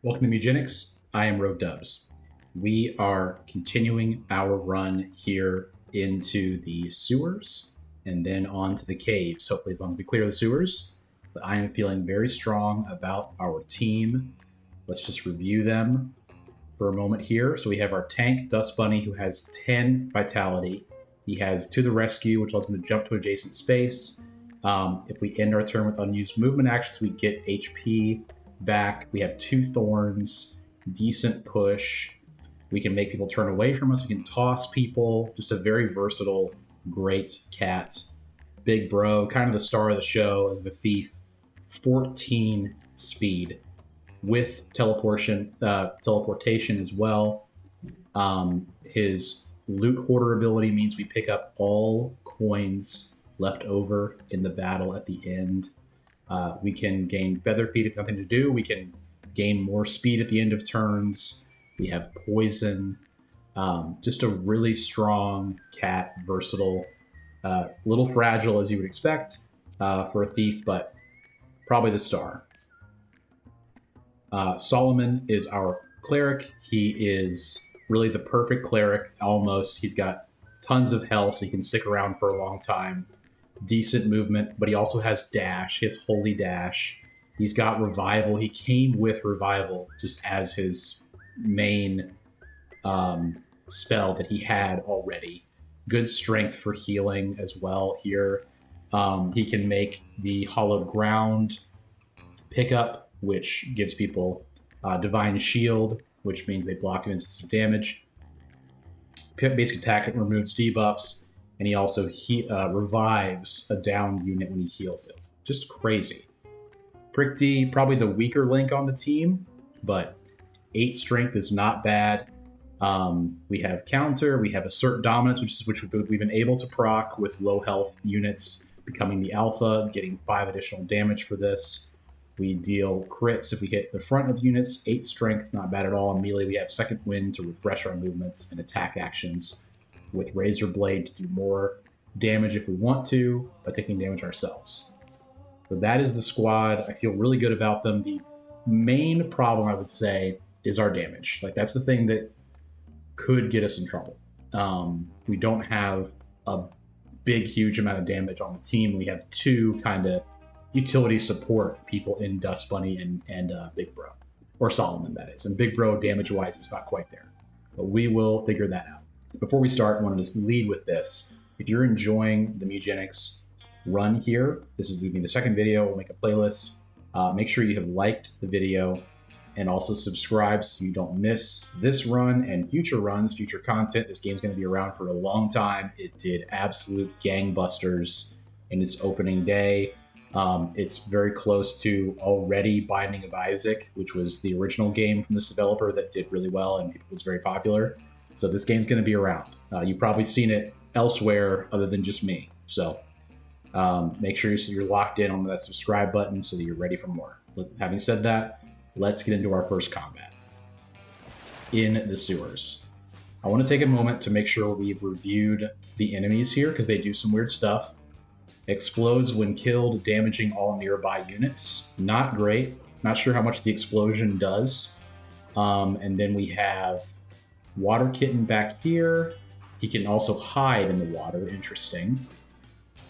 Welcome to Mewgenics. I am Rogue Dubs. We are continuing our run here into the sewers and then on to the caves, hopefully as long as we clear the sewers. But I am feeling very strong about our team. Let's just review them for a moment here. So we have our tank, Dust Bunny, who has 10 vitality. He has To the Rescue, which allows him to jump to adjacent space. If we end our turn with unused movement actions, we get HP back. We have 2 thorns, decent push. We can make people turn away from us. We can toss people. Just a very versatile, great cat. Big Bro, kind of the star of the show as the thief. 14 speed with teleportation as well. His loot hoarder ability means we pick up all coins left over in the battle at the end. We can gain Feather Feet if nothing to do. We can gain more speed at the end of turns. We have Poison. Just a really strong cat, versatile, little fragile as you would expect for a thief, but probably the star. Solomon is our cleric. He is really the perfect cleric, almost. He's got tons of health, so he can stick around for a long time. Decent movement, but he also has dash, his holy dash. He's got revival. He came with revival just as his main spell that he had already. Good strength for healing as well here. He can make the hollowed ground pickup, which gives people divine shield, which means they block against damage. Basic attack removes debuffs. And he also revives a downed unit when he heals it. Just crazy. Prick D, probably the weaker link on the team, but 8 strength is not bad. We have counter, we have assert dominance, which we've been able to proc with low health units becoming the alpha, getting 5 additional damage for this. We deal crits if we hit the front of units. 8 strength, not bad at all. On melee, we have second wind to refresh our movements and attack actions, with Razor Blade to do more damage if we want to, by taking damage ourselves. So that is the squad. I feel really good about them. The main problem, I would say, is our damage. Like, that's the thing that could get us in trouble. We don't have a big, huge amount of damage on the team. We have 2 kind of utility support people in Dust Bunny and Big Bro. Or Solomon, that is. And Big Bro, damage-wise, is not quite there. But we will figure that out. Before we start, I wanted to lead with this. If you're enjoying the Mewgenics run here, this is going to be the second video. We'll make a playlist. Make sure you have liked the video and also subscribe so you don't miss this run and future runs, future content. This game's going to be around for a long time. It did absolute gangbusters in its opening day. It's very close to already Binding of Isaac, which was the original game from this developer that did really well and was very popular. So this game's going to be around. You've probably seen it elsewhere other than just me. So make sure you're locked in on that subscribe button so that you're ready for more. Having said that, let's get into our first combat. In the sewers. I want to take a moment to make sure we've reviewed the enemies here because they do some weird stuff. Explodes when killed, damaging all nearby units. Not great. Not sure how much the explosion does. And then we have Water Kitten back here. He can also hide in the water. Interesting.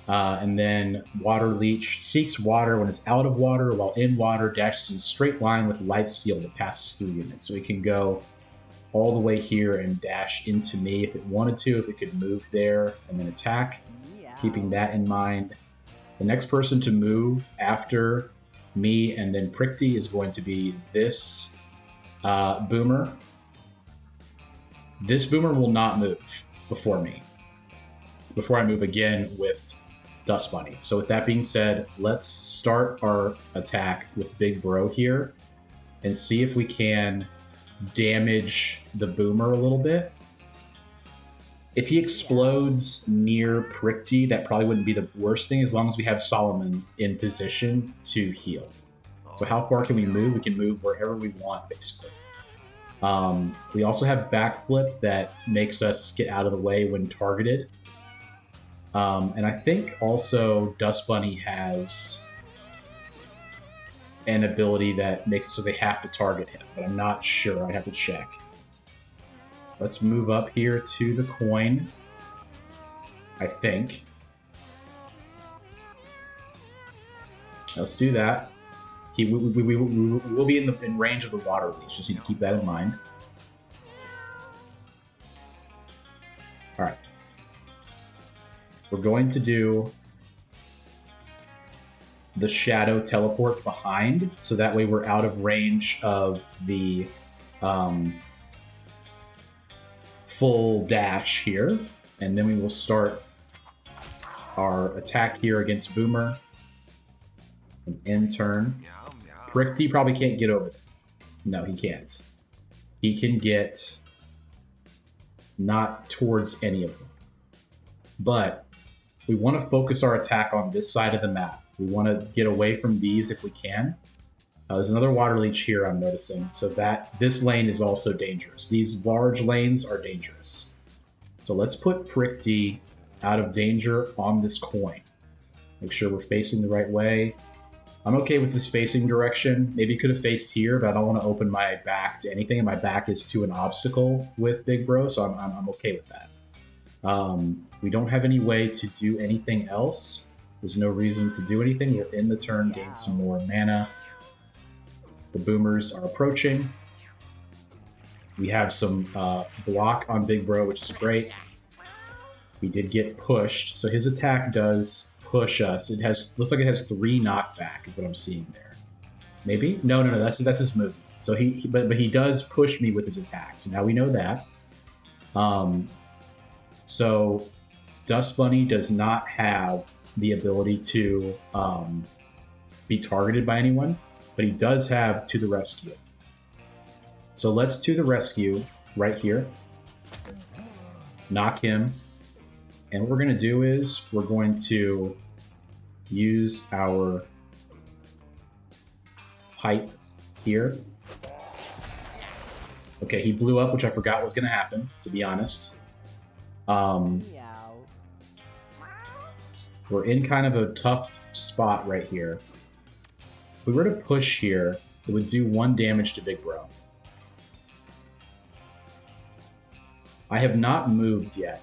And then Water Leech seeks water when it's out of water, while in water dashes in a straight line with lifesteal that passes through units. So it can go all the way here and dash into me if it wanted to, if it could move there and then attack. Keeping that in mind. The next person to move after me and then Prickty is going to be this Boomer. This Boomer will not move before me. Before I move again with Dust Bunny. So with that being said, let's start our attack with Big Bro here and see if we can damage the Boomer a little bit. If he explodes near Prickty, that probably wouldn't be the worst thing as long as we have Solomon in position to heal. So how far can we move? We can move wherever we want, basically. We also have backflip that makes us get out of the way when targeted. And I think also Dust Bunny has an ability that makes it so they have to target him, but I'm not sure. I'd have to check. Let's move up here to the coin, I think. Let's do that. We will be in range of the water leech. Just need to keep that in mind. All right. We're going to do the shadow teleport behind, so that way we're out of range of the full dash here. And then we will start our attack here against Boomer. An end turn. Prickty probably can't get over there. No, he can't. He can get not towards any of them. But we want to focus our attack on this side of the map. We want to get away from these if we can. There's another water leech here I'm noticing, so that this lane is also dangerous. These large lanes are dangerous. So let's put Prickty out of danger on this coin. Make sure we're facing the right way. I'm okay with this facing direction. Maybe it could have faced here, but I don't want to open my back to anything, and my back is to an obstacle with Big Bro, so I'm okay with that. We don't have any way to do anything else. There's no reason to do anything. We'll end the turn, gain some more mana. The Boomers are approaching. We have some block on Big Bro, which is great. We did get pushed, so his attack does push us. It looks like it has 3 knockback, is what I'm seeing there. Maybe? No, that's his move. So but he does push me with his attacks. So now we know that. So Dust Bunny does not have the ability to be targeted by anyone, but he does have To the Rescue. So let's To the Rescue right here. Knock him. And what we're going to do is we're going to use our pipe here. Okay, he blew up, which I forgot was going to happen, to be honest. We're in kind of a tough spot right here. If we were to push here, it would do 1 damage to Big Bro. I have not moved yet.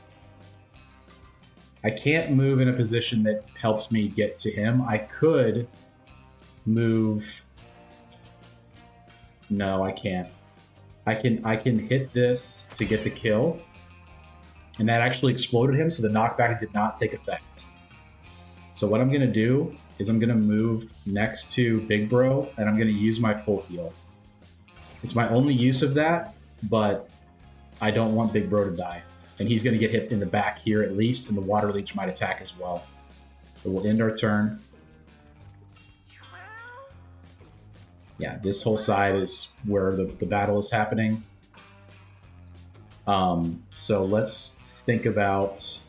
I can't move in a position that helps me get to him. I could move. No, I can't. I can hit this to get the kill. And that actually exploded him, so the knockback did not take effect. So what I'm going to do is I'm going to move next to Big Bro, and I'm going to use my full heal. It's my only use of that, but I don't want Big Bro to die. And he's going to get hit in the back here at least, and the Water Leech might attack as well. So we'll end our turn. Yeah, this whole side is where the battle is happening. So let's think about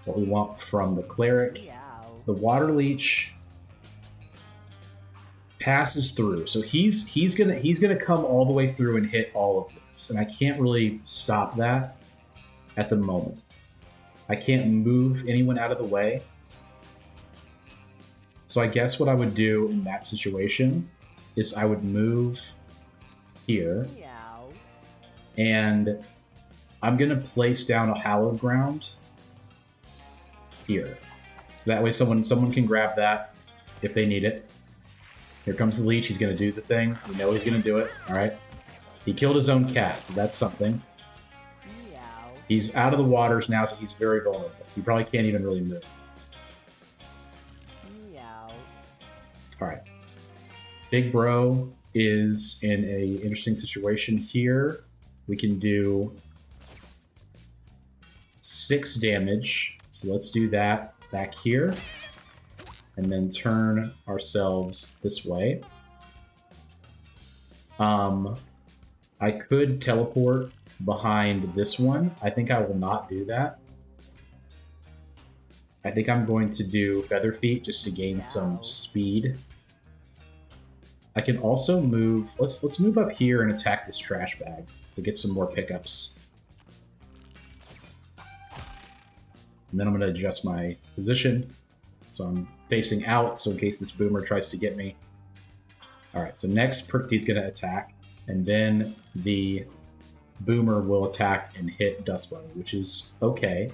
what we want from the Cleric. The Water Leech passes through, so he's gonna come all the way through and hit all of this, and I can't really stop that at the moment. I can't move anyone out of the way. So I guess what I would do in that situation is I would move here, and I'm gonna place down a Hallowed Ground here. So that way someone can grab that if they need it. Here comes the leech. He's going to do the thing. We know he's going to do it. All right. He killed his own cat, so that's something. He's out of the waters now, so he's very vulnerable. He probably can't even really move. All right. Big Bro is in a interesting situation here. We can do 6 damage. So let's do that back here. And then turn ourselves this way. I could teleport behind this one. I think I will not do that. I think I'm going to do Feather Feet just to gain some speed. I can also move. Let's move up here and attack this trash bag to get some more pickups. And then I'm going to adjust my position. So I'm facing out, so in case this Boomer tries to get me, All right, so next Perkty's going to attack, and then the Boomer will attack and hit Dust Bunny, which is okay.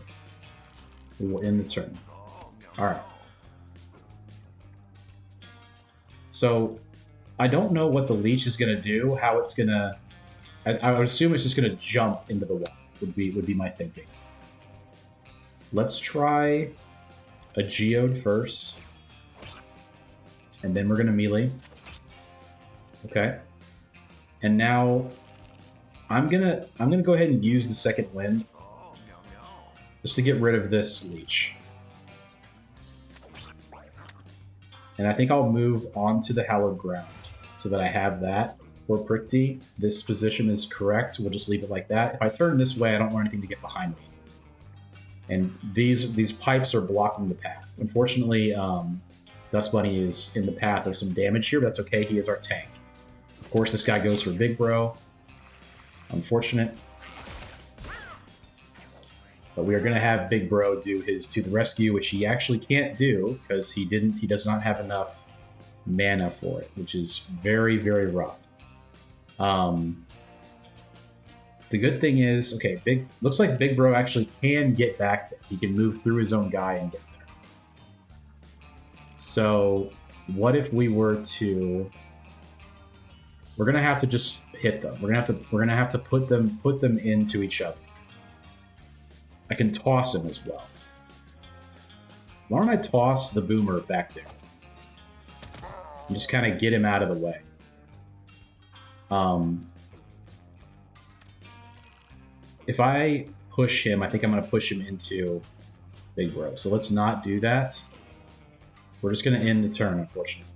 We will end the turn. All right. So I don't know what the leech is going to do, how it's going to... I would assume it's just going to jump into the wall, would be my thinking. Let's try a Geode first, and then we're going to melee. Okay. And now I'm gonna go ahead and use the second wind just to get rid of this leech. And I think I'll move on to the hallowed ground so that I have that for Perkty. This position is correct. We'll just leave it like that. If I turn this way, I don't want anything to get behind me. And these pipes are blocking the path. Unfortunately, Dust Bunny is in the path of some damage here, but that's okay. He is our tank. Of course, this guy goes for Big Bro. Unfortunate. But we are going to have Big Bro do his To the Rescue, which he actually can't do because he does not have enough mana for it, which is very, very rough. The good thing is, okay, looks like Big Bro actually can get back there. He can move through his own guy and get there. So what if we were to... We're gonna have to just hit them. We're gonna have to put them into each other. I can toss him as well. Why don't I toss the Boomer back there? And just kind of get him out of the way. If I push him, I think I'm going to push him into Big Bro. So let's not do that. We're just going to end the turn, unfortunately.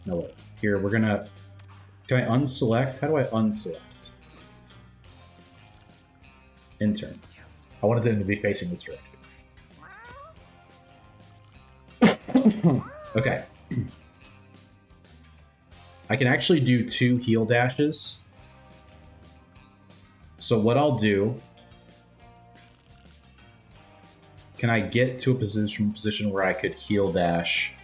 No way. Here, we're going to... Can I unselect? How do I unselect? End turn. I wanted them to be facing this direction. Okay. I can actually do 2 heal dashes. So what I'll do... Can I get to a position where I could heal dash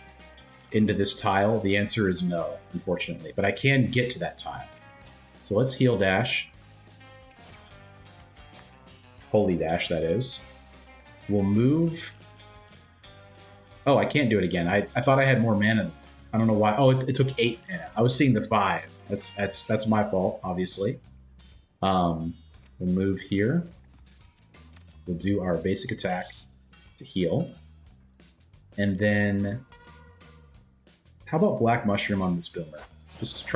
into this tile? The answer is no, unfortunately. But I can get to that tile. So let's heal dash. Holy dash, that is. We'll move... Oh, I can't do it again. I thought I had more mana. I don't know why. Oh, it took 8 mana. I was seeing the 5. That's my fault, obviously. We'll move here. We'll do our basic attack to heal. And then... How about Black Mushroom on this Boomer? Just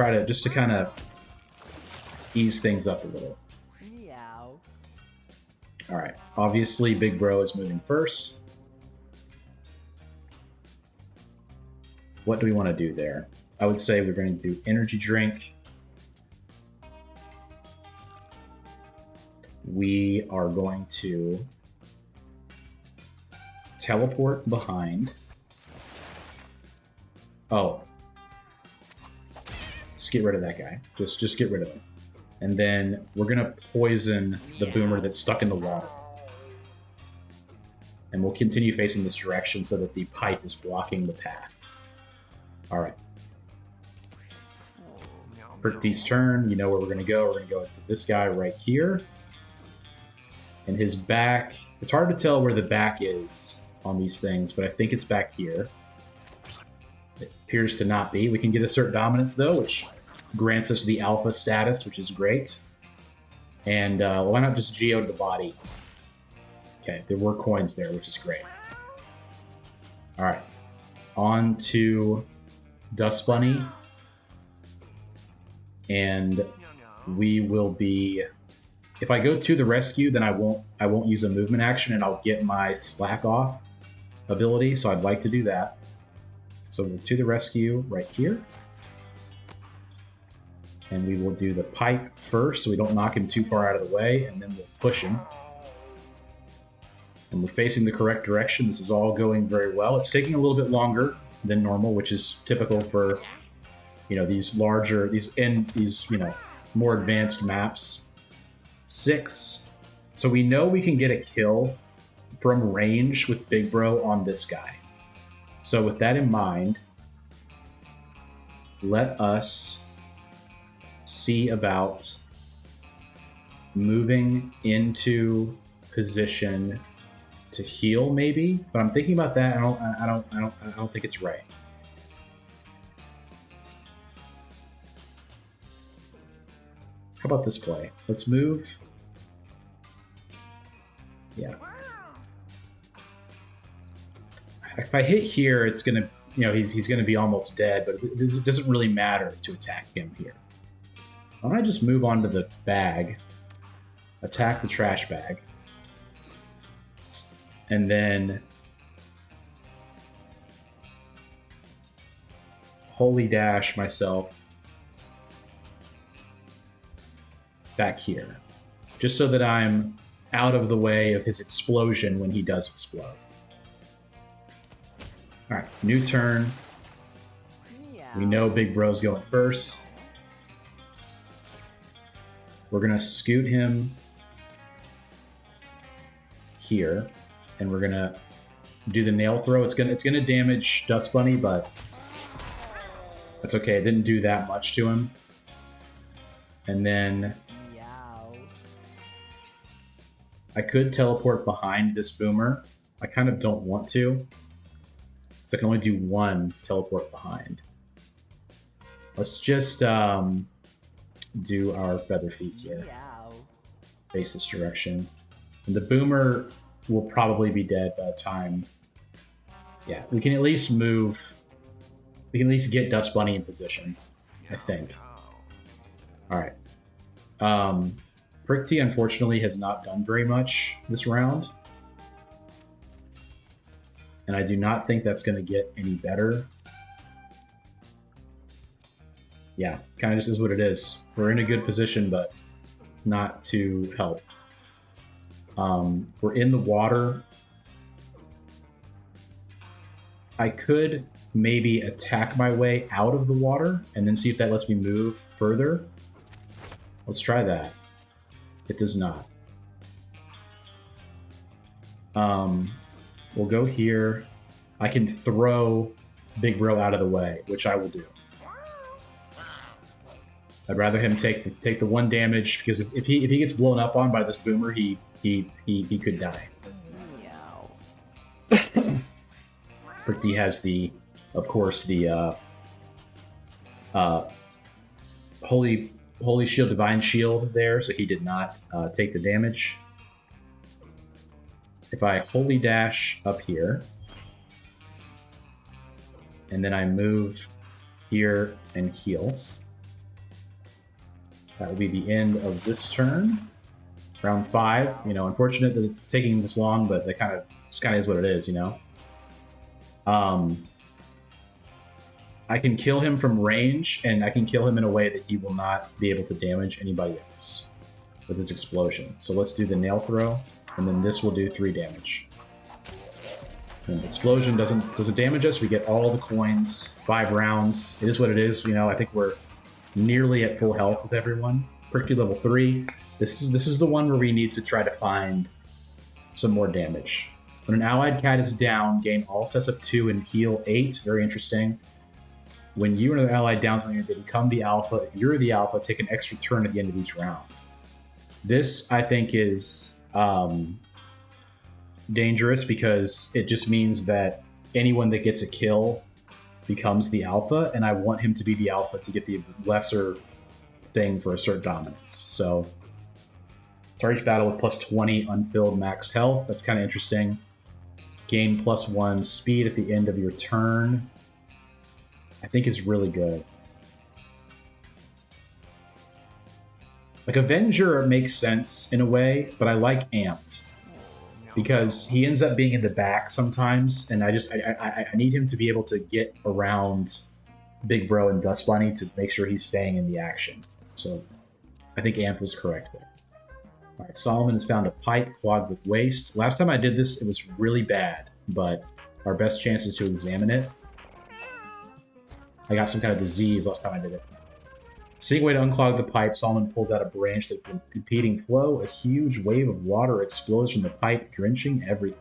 to kind of ease things up a little. Meow. Alright. Obviously, Big Bro is moving first. What do we want to do there? I would say we're going to do Energy Drink. We are going to teleport behind. Oh. Just get rid of that guy. Just get rid of him. And then we're going to poison the Boomer that's stuck in the water. And we'll continue facing this direction so that the pipe is blocking the path. Alright. Perkty's turn. You know where we're going to go. We're going to go into this guy right here. And his back... It's hard to tell where the back is on these things, but I think it's back here. It appears to not be. We can get Assert Dominance, though, which grants us the Alpha status, which is great. And why not just Geode the body? Okay, there were coins there, which is great. Alright. On to Dust Bunny. And we will be... If I go to the rescue, then I won't use a movement action, and I'll get my Slack Off ability, so I'd like to do that. So we'll to the rescue right here. And we will do the pipe first, so we don't knock him too far out of the way, and then we'll push him. And we're facing the correct direction. This is all going very well. It's taking a little bit longer than normal, which is typical for, these larger, more advanced maps. 6. So we know we can get a kill from range with Big Bro on this guy. So with that in mind, let us see about moving into position to heal, maybe. But I'm thinking about that. I don't think it's right. How about this play? Let's move. Yeah. If I hit here, it's gonna, he's gonna be almost dead. But it doesn't really matter to attack him here. Why don't I just move on to the bag, attack the trash bag, and then holy dash myself back here, just so that I'm out of the way of his explosion when he does explode. All right, new turn. We know Big Bro's going first. We're gonna scoot him here, and we're gonna do the nail throw. It's gonna damage Dust Bunny, but that's okay. It didn't do that much to him. And then I could teleport behind this boomer. I kind of don't want to. So I can only do one teleport behind. Let's just do our feather feet here. Face this direction. And the boomer will probably be dead by the time. Yeah, we can at least move. We can at least get Dust Bunny in position, I think. All right. Prickty, unfortunately, has not done very much this round. And I do not think that's going to get any better. Yeah, kind of just is what it is. We're in a good position, but not to help. We're in the water. I could maybe attack my way out of the water and then see if that lets me move further. Let's try that. It does not. We'll go here. I can throw Big Bro out of the way, which I will do. I'd rather him take the one damage, because if he gets blown up on by this boomer, he could die. Prickty has of course the Holy Shield, Divine Shield there, so he did not take the damage. If I Holy Dash up here, and then I move here and heal, that will be the end of this turn. Round 5. Unfortunate that it's taking this long, but that kind of is what it is, I can kill him from range, and I can kill him in a way that he will not be able to damage anybody else with his explosion. So let's do the nail throw, and then this will do 3 damage. And the explosion doesn't damage us. We get all the coins, 5 rounds. It is what it is. I think we're nearly at full health with everyone. Prickly level 3. This is the one where we need to try to find some more damage. When an allied cat is down, gain all sets up 2 and heal 8. Very interesting. When you and an allied down something, they become the alpha. If you're the alpha, take an extra turn at the end of each round. This, I think, is dangerous, because it just means that anyone that gets a kill becomes the alpha, and I want him to be the alpha to get the lesser thing for assert dominance. So start each battle with plus 20 unfilled max health. That's kind of interesting. Gain plus 1 speed at the end of your turn. I think is really good. Like, Avenger makes sense in a way, but I like Amped, because he ends up being in the back sometimes, and I need him to be able to get around Big Bro and Dust Bunny to make sure he's staying in the action. So I think Amp was correct there. All right, Solomon has found a pipe clogged with waste. Last time I did this, it was really bad, but our best chance is to examine it. I got some kind of disease last time I did it. Seeing a way to unclog the pipe, Solomon pulls out a branch that's been impeding flow. A huge wave of water explodes from the pipe, drenching everything.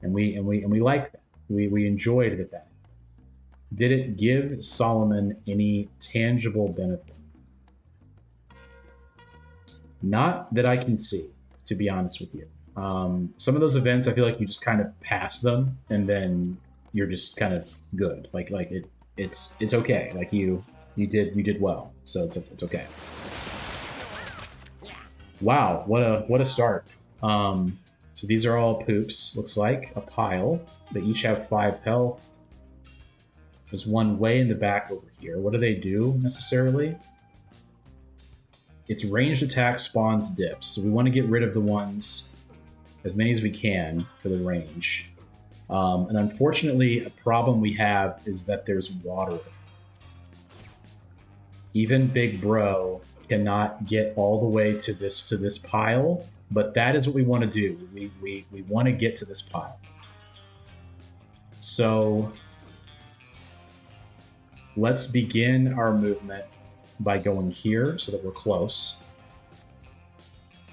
And we like that. We enjoyed that. Did it give Solomon any tangible benefit? Not that I can see, to be honest with you. Some of those events, I feel like you just kind of pass them, and then you're just kind of good. Like it's okay. Like you did well, so it's okay. Wow, what a start. So these are all poops. Looks like a pile. They each have 5 health. There's one way in the back over here. What do they do necessarily? It's ranged attack spawns dips. So we want to get rid of the ones, as many as we can for the range. And unfortunately, a problem we have is that there's water. Even Big Bro cannot get all the way to this pile, but that is what we want to do. We want to get to this pile. So let's begin our movement by going here so that we're close.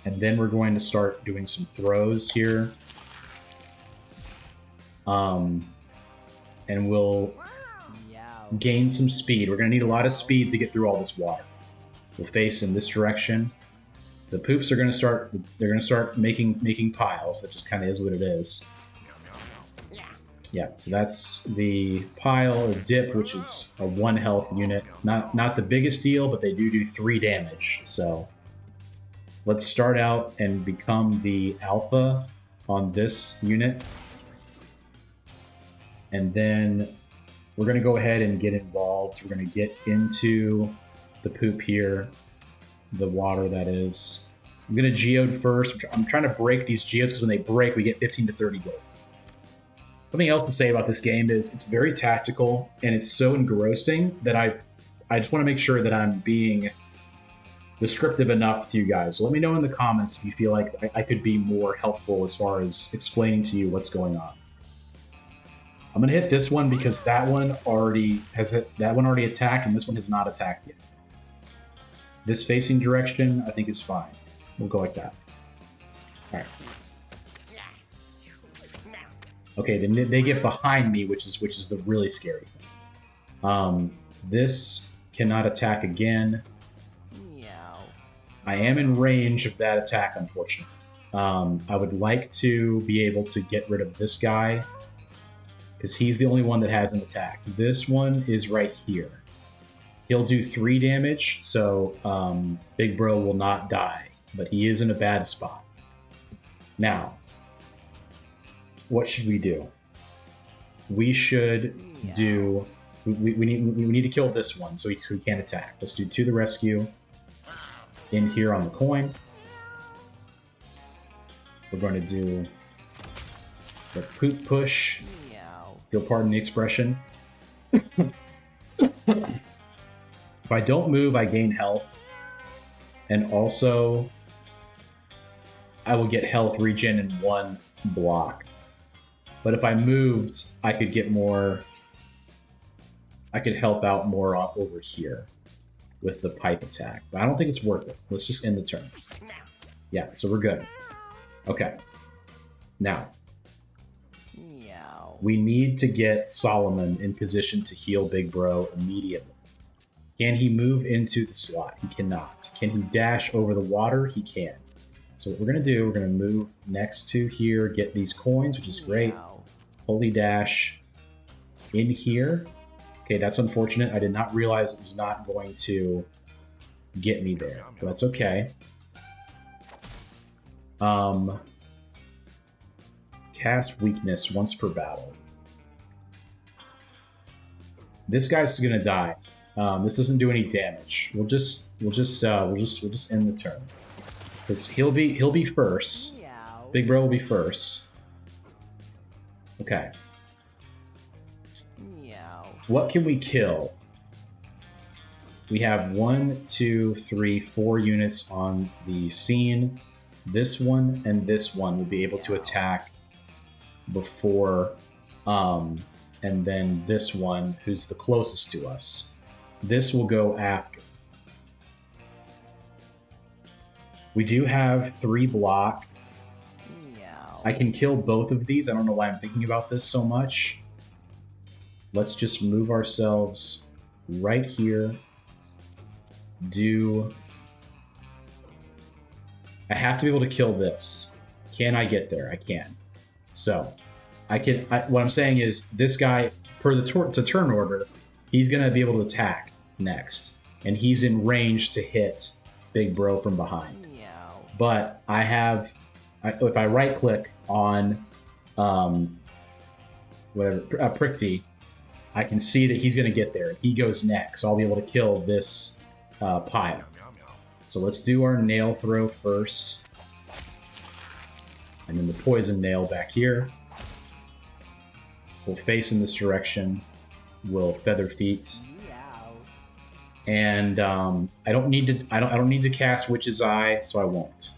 And then we're going to start doing some throws here. And we'll gain some speed. We're going to need a lot of speed to get through all this water. We'll face in this direction. The poops are going to start. They're going to start making piles. That just kind of is what it is. Yeah. So that's the pile or dip, which is a 1 health unit. Not the biggest deal, but they do 3 damage. So let's start out and become the alpha on this unit, and then we're going to go ahead and get involved. We're going to get into the poop here, the water that is. I'm going to geode first. I'm trying to break these geodes because when they break, we get 15 to 30 gold. Something else to say about this game is it's very tactical and it's so engrossing that I just want to make sure that I'm being descriptive enough to you guys. So let me know in the comments if you feel like I could be more helpful as far as explaining to you what's going on. I'm gonna hit this one because that one already attacked and this one has not attacked yet. This facing direction I think is fine. We'll go like that. All right. Okay, then they get behind me, which is the really scary thing. This cannot attack again. I am in range of that attack, unfortunately. I would like to be able to get rid of this guy because he's the only one that hasn't attacked. This one is right here. He'll do 3 damage, so Big Bro will not die, but he is in a bad spot. Now, what should we do? We should do... We need to kill this one so he can't attack. Let's do To the Rescue. In here on the coin. We're going to do the poop push. You'll pardon the expression. If I don't move, I gain health. And also, I will get health regen in 1 block. But if I moved, I could get more... I could help out more over here with the pipe attack. But I don't think it's worth it. Let's just end the turn. Yeah, so we're good. Okay. Now, we need to get Solomon in position to heal Big Bro immediately. Can he move into the slot? He cannot. Can he dash over the water? He can. So what we're going to do, we're going to move next to here, get these coins, which is great. Holy dash in here. Okay, that's unfortunate. I did not realize it was not going to get me there. But that's okay. Cast weakness once per battle. This guy's gonna die. This doesn't do any damage. We'll just end the turn. Because he'll be first. Big Bro will be first. Okay. What can we kill? We have 1, 2, 3, 4 units on the scene. This one and this one will be able to attack before, and then this one, who's the closest to us. This will go after. We do have 3 block. I can kill both of these. I don't know why I'm thinking about this so much. let's just move ourselves right here. I have to be able to kill this. Can I get there? I can. So, what I'm saying is, this guy, per the turn order, he's going to be able to attack next. And he's in range to hit Big Bro from behind. But if I right-click on Prickty, I can see that he's going to get there. He goes next. So I'll be able to kill this pile. So let's do our nail throw first. And then the poison nail back here. We'll face in this direction. We'll feather feet. And I don't need to cast Witch's Eye, so I won't.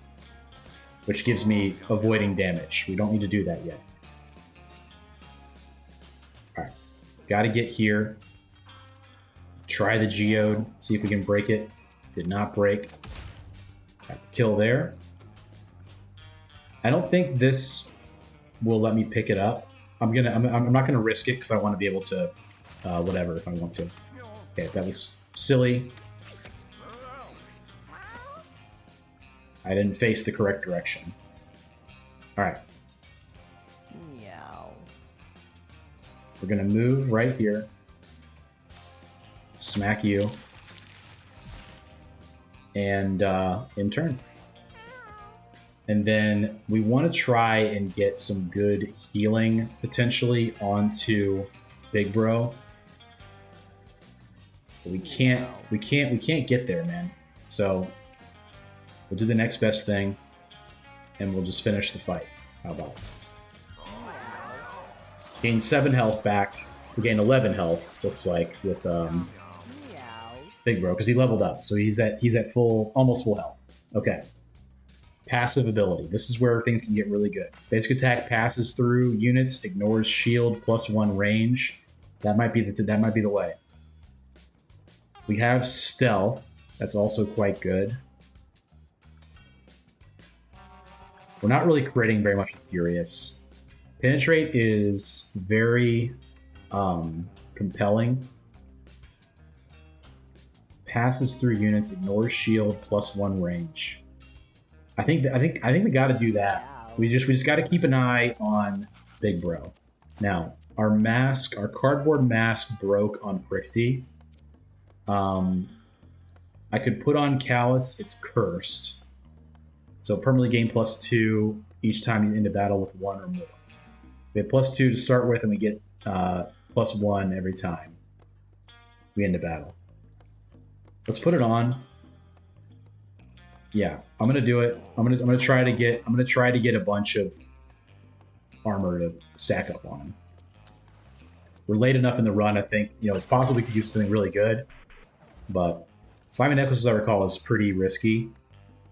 Which gives me avoiding damage. We don't need to do that yet. Alright. Gotta get here. Try the Geode. See if we can break it. Did not break. Kill there. I don't think this will let me pick it up. I'm not gonna risk it because I want to be able to whatever if I want to. Okay, that was silly. I didn't face the correct direction. Alright. We're gonna move right here. Smack you. And in turn. And then we want to try and get some good healing potentially onto Big Bro. But we can't get there, man. So we'll do the next best thing and we'll just finish the fight. How about it? Gain 7 health back. We gained 11 health, looks like, with Big Bro, because he leveled up, so he's at almost full health. Okay. Passive ability. This is where things can get really good. Basic attack passes through units, ignores shield, +1 range. That might be the way. We have stealth. That's also quite good. We're not really critting very much with Furious. Penetrate is very compelling. Passes through units, ignores shield, +1 range. I think we got to do that. We just got to keep an eye on Big Bro. Now, our cardboard mask broke on Prickty. I could put on Callus. It's cursed, so permanently gain +2 each time you end a battle with 1 or more. We have +2 to start with, and we get +1 every time we end a battle. Let's put it on. Yeah, I'm gonna do it. I'm gonna try to get a bunch of armor to stack up on him. We're late enough in the run, I think. It's possible we could use something really good, but Slimy Necklace, as I recall, is pretty risky.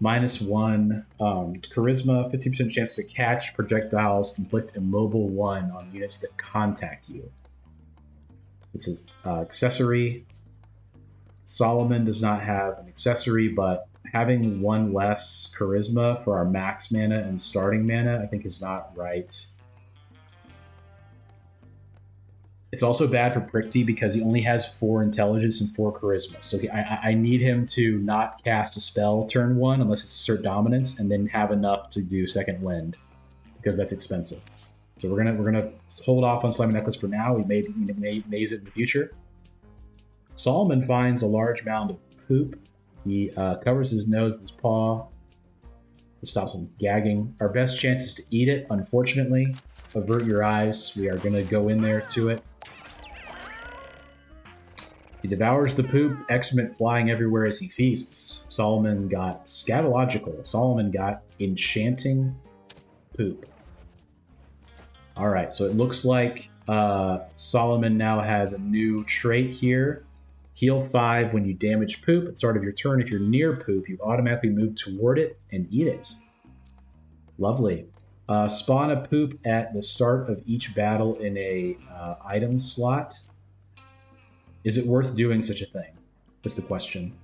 -1 charisma, 50% chance to catch projectiles, inflict immobile 1 on units that contact you. It's an accessory. Solomon does not have an accessory, but having 1 less charisma for our max mana and starting mana, I think, is not right. It's also bad for Prickty because he only has 4 intelligence and 4 charisma. So I need him to not cast a spell turn 1 unless it's assert dominance, and then have enough to do second wind, because that's expensive. So we're gonna hold off on Slimy Necklace for now. We may maze it in the future. Solomon finds a large mound of poop. He covers his nose with his paw to stop some gagging. Our best chance is to eat it, unfortunately. Avert your eyes. We are going to go in there to it. He devours the poop, excrement flying everywhere as he feasts. Solomon got scatological. Solomon got enchanting poop. Alright, so it looks like Solomon now has a new trait here. Heal 5 when you damage poop. At the start of your turn, if you're near poop, you automatically move toward it and eat it. Lovely. Spawn a poop at the start of each battle in a item slot. Is it worth doing such a thing? That's the question.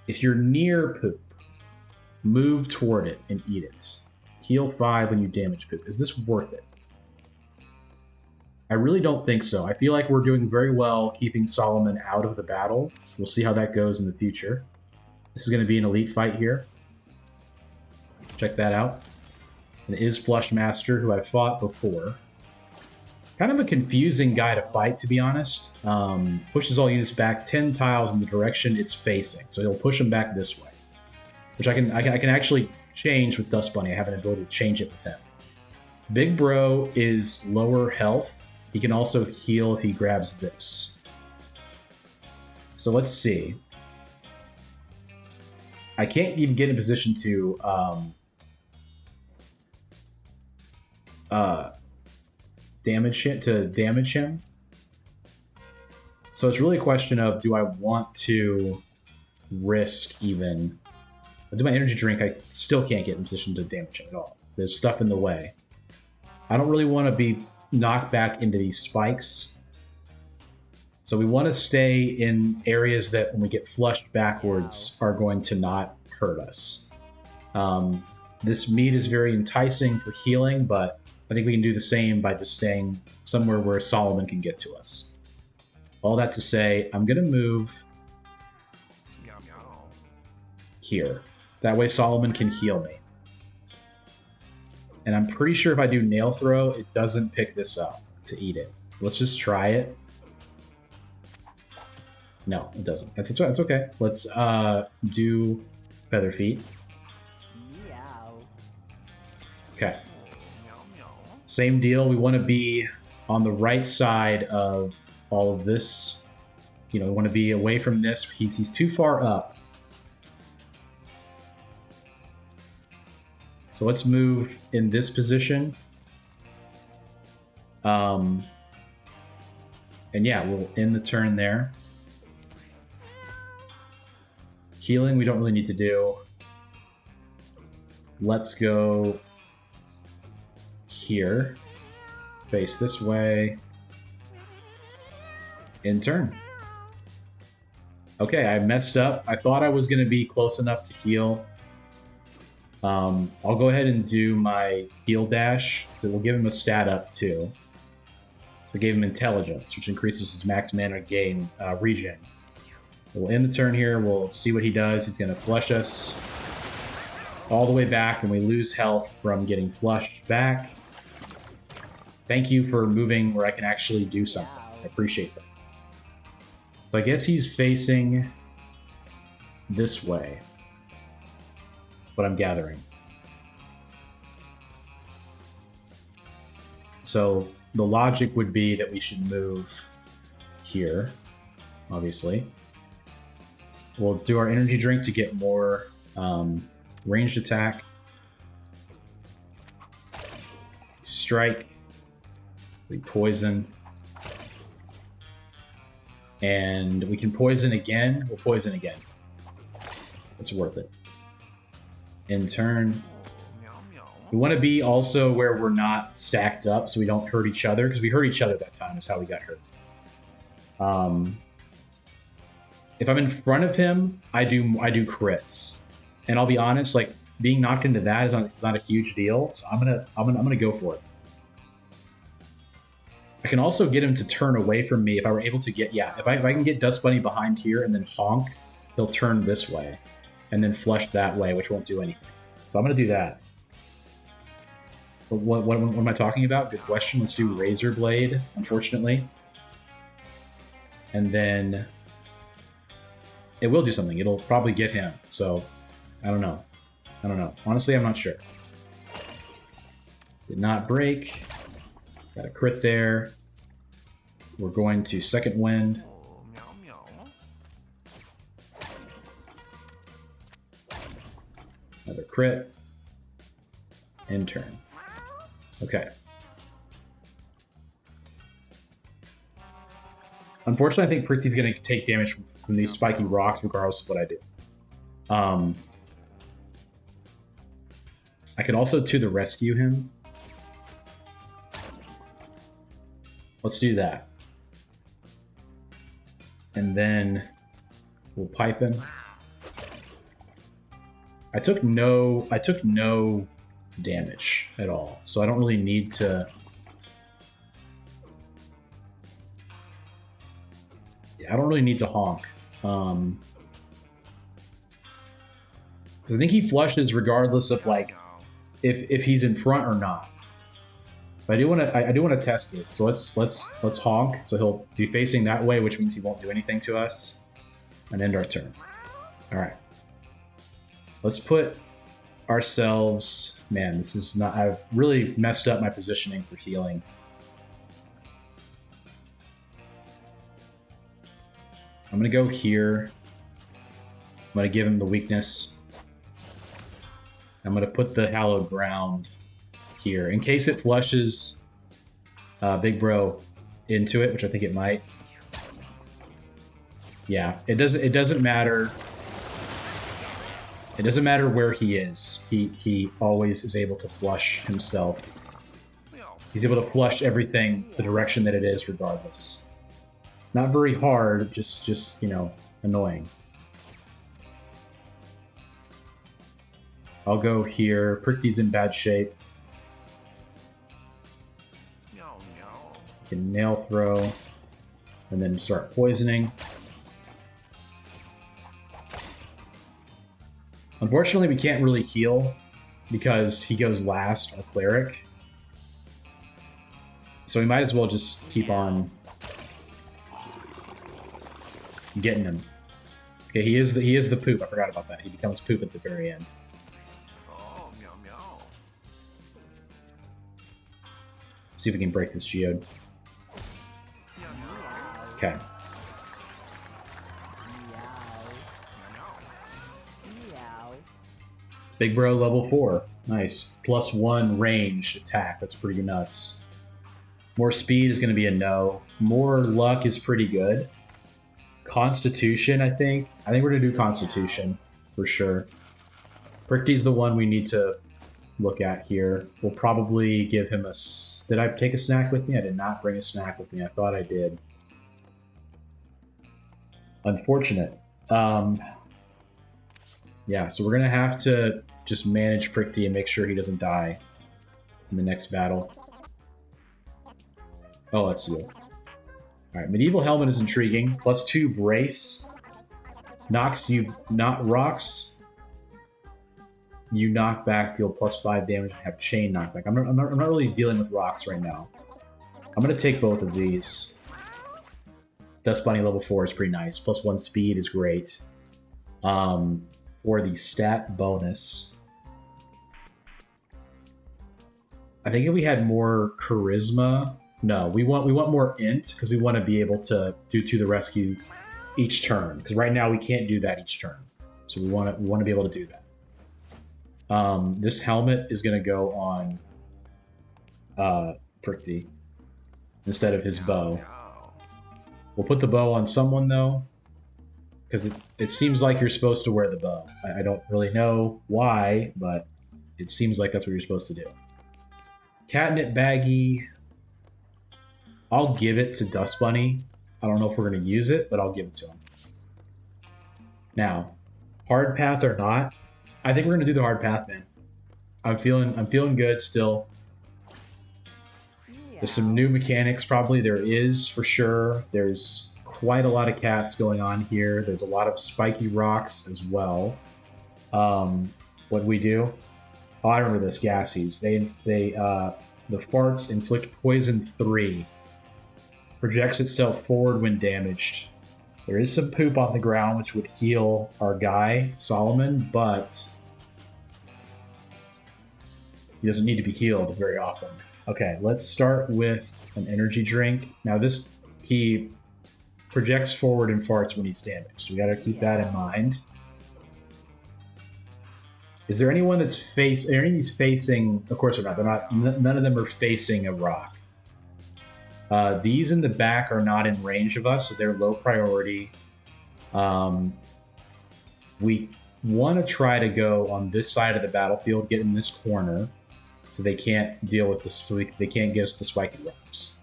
If you're near poop, move toward it and eat it. Heal 5 when you damage poop. Is this worth it? I really don't think so. I feel like we're doing very well keeping Solomon out of the battle. We'll see how that goes in the future. This is going to be an elite fight here. Check that out. And it is Flushmaster, who I've fought before. Kind of a confusing guy to fight, to be honest. Pushes all units back 10 tiles in the direction it's facing. So he'll push them back this way. Which I can actually change with Dust Bunny. I have an ability to change it with him. Big Bro is lower health. He can also heal if he grabs this. So let's see. I can't even get in a position to damage him. So it's really a question of, do I want to risk even? I do my energy drink, I still can't get in a position to damage him at all. There's stuff in the way. I don't really want to be knocked back into these spikes. So we want to stay in areas that when we get flushed backwards are going to not hurt us. This meat is very enticing for healing, but I think we can do the same by just staying somewhere where Solomon can get to us. All that to say, I'm going to move here. That way Solomon can heal me. And I'm pretty sure if I do Nail Throw, it doesn't pick this up to eat it. Let's just try it. No, it doesn't. That's okay. Let's do Feather Feet. Okay. Same deal. We want to be on the right side of all of this. You know, we want to be away from this. He's too far up. So let's move in this position. And yeah, we'll end the turn there. Healing, we don't really need to do. Let's go here. Face this way. End turn. Okay, I messed up. I thought I was going to be close enough to heal. I'll go ahead and do my heal dash. So we'll give him a stat up too. So I gave him intelligence, which increases his max mana gain regen. We'll end the turn here. We'll see what he does. He's going to flush us all the way back, and we lose health from getting flushed back. Thank you for moving where I can actually do something. I appreciate that. So I guess he's facing this way. What I'm gathering. So the logic would be that we should move here, obviously. We'll do our energy drink to get more ranged attack. Strike. We poison. And we can poison again. We'll poison again. It's worth it. In turn. We want to be also where we're not stacked up so we don't hurt each other, because we hurt each other that time is how we got hurt. If I'm in front of him, I do crits. And I'll be honest, like being knocked into that is not a huge deal. So I'm gonna go for it. I can also get him to turn away from me if I were able to get, if I can get Dust Bunny behind here and then honk, he'll turn this way and then flush that way, which won't do anything. So I'm going to do that. But what am I talking about? Good question. Let's do Razor Blade, unfortunately. And then it will do something. It'll probably get him. So I don't know. Honestly, I'm not sure. Did not break. Got a crit there. We're going to Second Wind. Another crit. End turn. Okay. Unfortunately, I think Prithi's going to take damage from these spiky rocks regardless of what I do. I could also to the rescue him. Let's do that. And then we'll pipe him. I took no damage at all, so I don't really need to I don't really need to honk. Because I think he flushes regardless of like if he's in front or not. But I do want to test it. So let's honk. So he'll be facing that way, which means he won't do anything to us, and end our turn. All right. Let's put ourselves. Man, this is not. I've really messed up my positioning for healing. I'm gonna go here. I'm gonna give him the weakness. I'm gonna put the hallowed ground here in case it flushes Big Bro into it, which I think it might. Yeah, it doesn't matter. It doesn't matter where he is. He always is able to flush himself. He's able to flush everything the direction that it is, regardless. Not very hard, just you know, annoying. I'll go here. Prickty's in bad shape. Can nail throw, and then start poisoning. Unfortunately, we can't really heal because he goes last, our cleric. So we might as well just keep on getting him. Okay, he is the poop. I forgot about that. He becomes poop at the very end. See if we can break this geode. Okay. Big Bro level 4. Nice. +1 range attack. That's pretty nuts. More speed is going to be a no. More luck is pretty good. Constitution, I think. I think we're going to do Constitution for sure. Prickty's the one we need to look at here. We'll probably give him a... Did I take a snack with me? I did not bring a snack with me. I thought I did. Unfortunate. Yeah, so we're going to have to just manage Prickty and make sure he doesn't die in the next battle. Oh, that's you. Alright, Medieval Helmet is intriguing. +2 Brace. Knocks you... Not rocks. You knock back, deal +5 damage, and have chain knockback. I'm not really dealing with rocks right now. I'm going to take both of these. Dust Bunny level 4 is pretty nice. +1 speed is great. For the stat bonus, I think if we had more charisma... No, we want more int, because we want to be able to do to the rescue each turn. Because right now we can't do that each turn. So we want to be able to do that. This helmet is going to go on Prickty instead of his bow. We'll put the bow on someone, though, because it seems like you're supposed to wear the bow. I don't really know why, but it seems like that's what you're supposed to do. Catnip Baggy, I'll give it to Dust Bunny. I don't know if we're going to use it, but I'll give it to him. Now, hard path or not, I think we're going to do the hard path, man. I'm feeling good still. There's some new mechanics, probably. There is, for sure. There's quite a lot of cats going on here. There's a lot of spiky rocks as well. What do we do? Oh, I remember this. Gassies. The farts inflict poison 3. Projects itself forward when damaged. There is some poop on the ground, which would heal our guy, Solomon, but he doesn't need to be healed very often. Okay, let's start with an energy drink. Now he projects forward and farts when he's damaged. So we gotta keep that in mind. Is there anyone that's are any of these facing? Of course they're not. They're not. None of them are facing a rock. These in the back are not in range of us, so they're low priority. We want to try to go on this side of the battlefield, get in this corner, so they can't deal with the they can't get us the spiky rocks.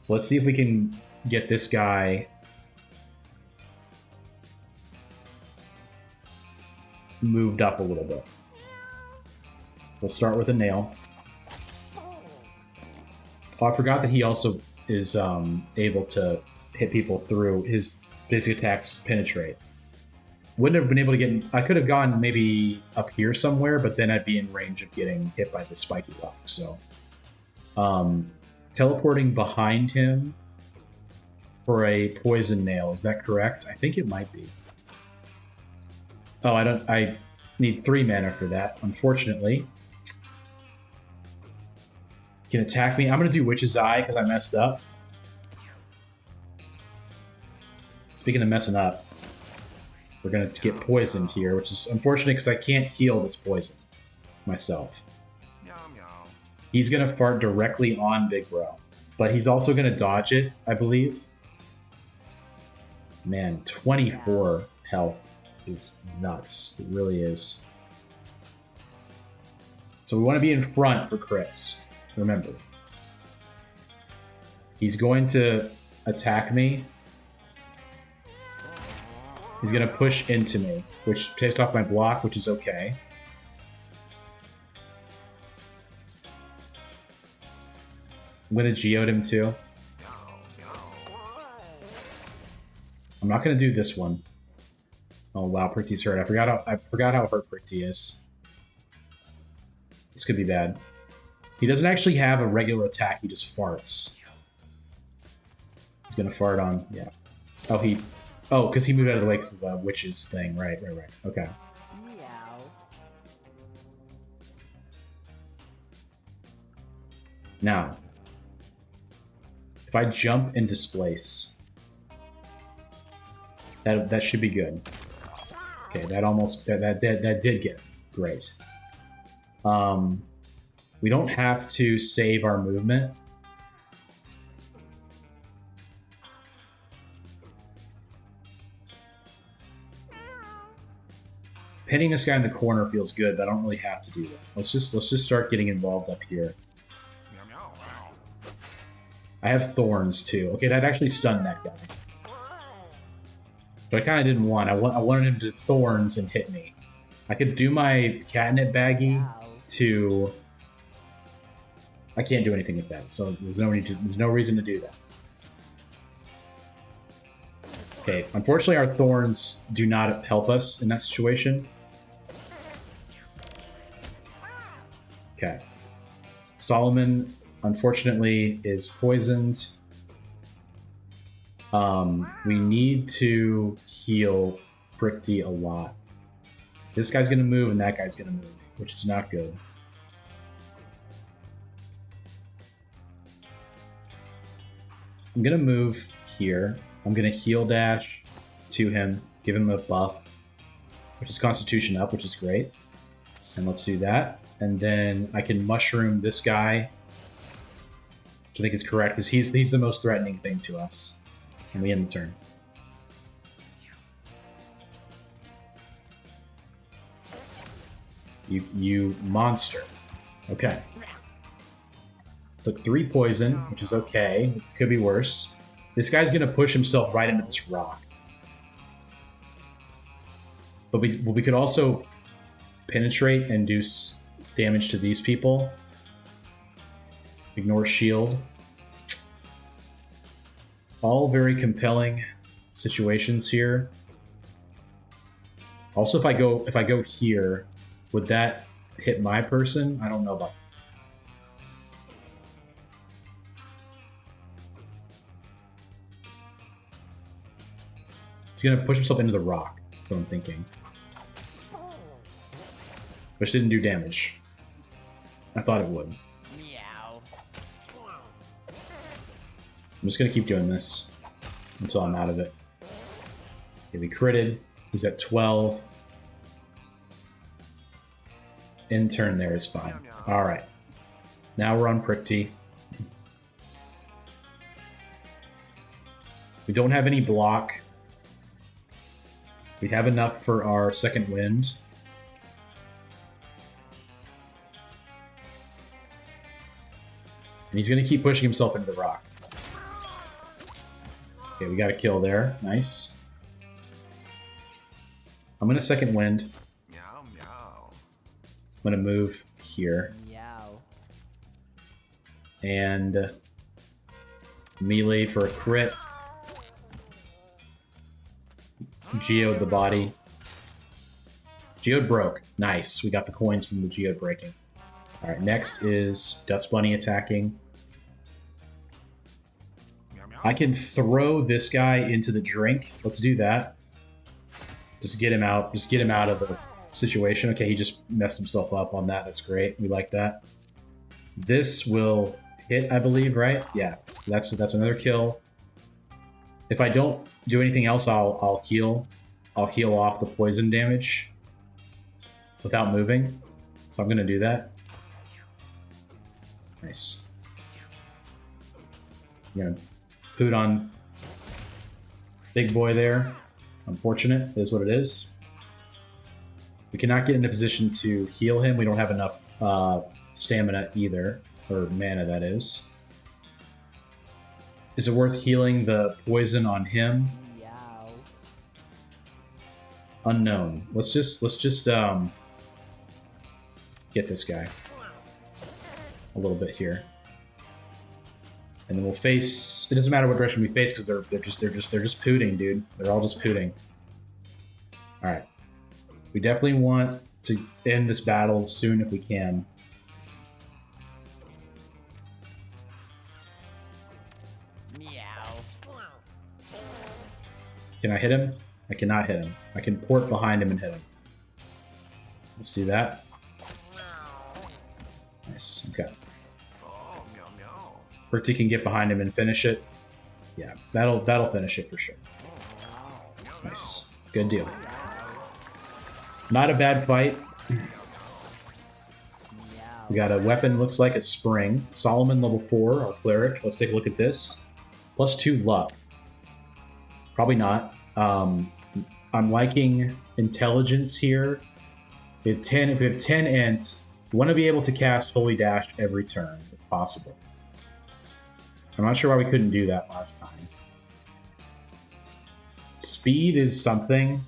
So let's see if we can get this guy moved up a little bit. We'll start with a nail. Oh, I forgot that he also is able to hit people through. His basic attacks penetrate. Wouldn't have been able to get... I could have gone maybe up here somewhere, but then I'd be in range of getting hit by the spiky rock. So, teleporting behind him for a poison nail. Is that correct? I think it might be. Oh, I need 3 mana for that, unfortunately. Can attack me. I'm going to do Witch's Eye because I messed up. Speaking of messing up, we're going to get poisoned here, which is unfortunate because I can't heal this poison myself. He's going to fart directly on Big Bro, but he's also going to dodge it, I believe. Man, 24 health is nuts. It really is. So we want to be in front for crits. Remember. He's going to attack me. He's going to push into me, which takes off my block, which is okay. I'm going to geode him too. I'm not going to do this one. Oh wow, Pricty's hurt. I forgot how hurt Pricty is. This could be bad. He doesn't actually have a regular attack, he just farts. He's gonna fart on, yeah. Oh, because he moved out of the way because of the witch's thing. Right. Okay. Meow. Now, if I jump and displace, that should be good. Okay, that did get great. We don't have to save our movement. Pinning this guy in the corner feels good, but I don't really have to do that. Let's just start getting involved up here. I have thorns too. Okay, that actually stunned that guy. But I kind of didn't want. I wanted him to thorns and hit me. I could do my catnip baggie to... I can't do anything with that, so there's no reason to do that. Okay, unfortunately our thorns do not help us in that situation. Okay. Solomon, unfortunately, is poisoned. We need to heal Pricty a lot. This guy's gonna move and that guy's gonna move, which is not good. I'm gonna move here. I'm gonna heal dash to him, give him a buff, which is Constitution up, which is great. And let's do that. And then I can mushroom this guy, which I think is correct, because he's the most threatening thing to us. And we end the turn. You monster. Okay. Took 3 poison, which is okay. It could be worse. This guy's gonna push himself right into this rock. But we could also penetrate and do damage to these people. Ignore shield. All very compelling situations here. Also, if I go here, would that hit my person? I don't know about that. He's gonna push himself into the rock, that's what I'm thinking. Which didn't do damage. I thought it would. Meow. I'm just gonna keep doing this until I'm out of it. Okay, we critted. He's at 12. End turn there is fine. Alright. Now we're on Pricty. We don't have any block. We have enough for our second wind. And he's going to keep pushing himself into the rock. Okay, we got a kill there. Nice. I'm going to second wind. I'm going to move here. Meow. And melee for a crit. Geode the body. Geode broke. Nice. We got the coins from the Geode breaking. Alright, next is Dust Bunny attacking. I can throw this guy into the drink. Let's do that. Just get him out. Just get him out of the situation. Okay, he just messed himself up on that. That's great. We like that. This will hit, I believe, right? Yeah. So that's another kill. If I don't do anything else, I'll heal. I'll heal off the poison damage without moving. So I'm gonna do that. Nice. I'm gonna poot on big boy there. Unfortunate, is what it is. We cannot get in a position to heal him. We don't have enough stamina either, or mana that is. Is it worth healing the poison on him? Meow. Unknown. Let's just get this guy a little bit here, and then we'll face. It doesn't matter what direction we face because they're just pooting, dude. They're all just pooting. All right, we definitely want to end this battle soon if we can. Meow. Can I hit him? I cannot hit him. I can port behind him and hit him. Let's do that. Nice. Okay. Bertie can get behind him and finish it. Yeah, that'll finish it for sure. Nice. Good deal. Not a bad fight. We got a weapon, looks like a spring. Solomon level 4, our cleric. Let's take a look at this. +2 luck. Probably not. I'm liking intelligence here. If we have 10 int, we want to be able to cast Holy Dash every turn, if possible. I'm not sure why we couldn't do that last time. Speed is something.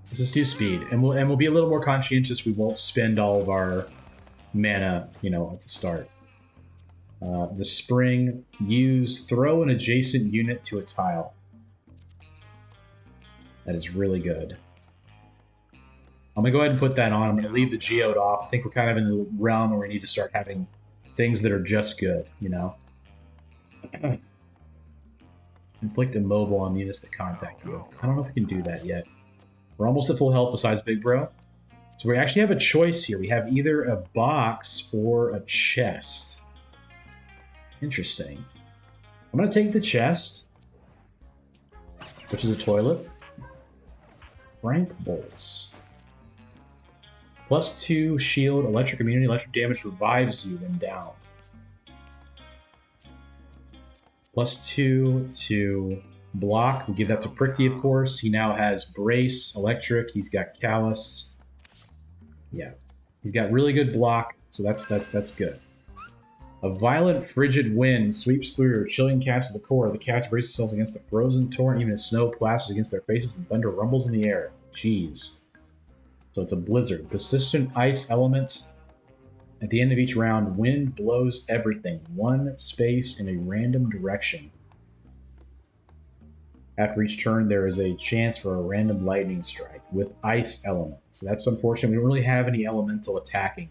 Let's just do speed, and we'll be a little more conscientious. We won't spend all of our mana, at the start. The spring, throw an adjacent unit to a tile. That is really good. I'm going to go ahead and put that on. I'm going to leave the geode off. I think we're kind of in the realm where we need to start having things that are just good, Inflict immobile on units that contact you. I don't know if we can do that yet. We're almost at full health besides Big Bro. So we actually have a choice here. We have either a box or a chest. Interesting. I'm going to take the chest, which is a toilet. Frank bolts. +2 shield, electric immunity, electric damage revives you when down. +2 to block. We give that to Prickty, of course. He now has brace, electric. He's got callus. Yeah, he's got really good block, so that's good. A violent, frigid wind sweeps through, chilling cats to the core. The cats brace themselves against the frozen torrent, even as snow plasters against their faces and thunder rumbles in the air. Jeez. So it's a blizzard. Persistent ice element. At the end of each round, wind blows everything. One space in a random direction. After each turn, there is a chance for a random lightning strike with ice element. So that's unfortunate. We don't really have any elemental attacking.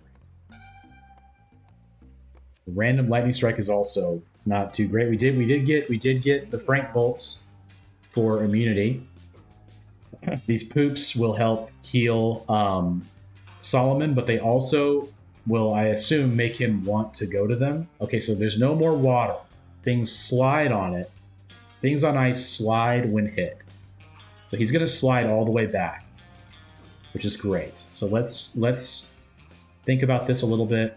The random lightning strike is also not too great. We did get the Frank bolts for immunity. These poops will help heal Solomon, but they also will, I assume, make him want to go to them. Okay, so there's no more water. Things slide on it. Things on ice slide when hit. So he's going to slide all the way back, which is great. So let's think about this a little bit.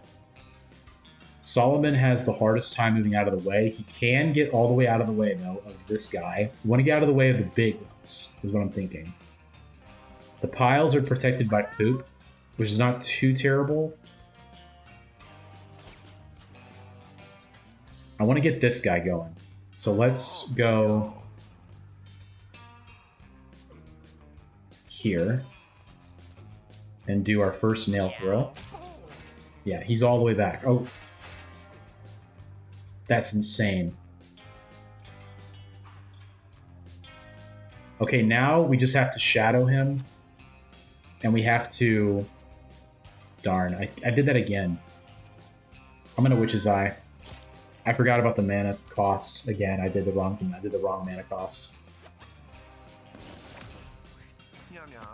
Solomon has the hardest time moving out of the way. He can get all the way out of the way, though, of this guy. You want to get out of the way of the big ones, is what I'm thinking. The piles are protected by poop, which is not too terrible. I want to get this guy going. So let's go here and do our first nail throw. Yeah, he's all the way back. Oh. That's insane. Okay, now we just have to shadow him. And we have to... Darn, I did that again. I'm gonna Witch's Eye. I forgot about the mana cost again. I did the wrong mana cost.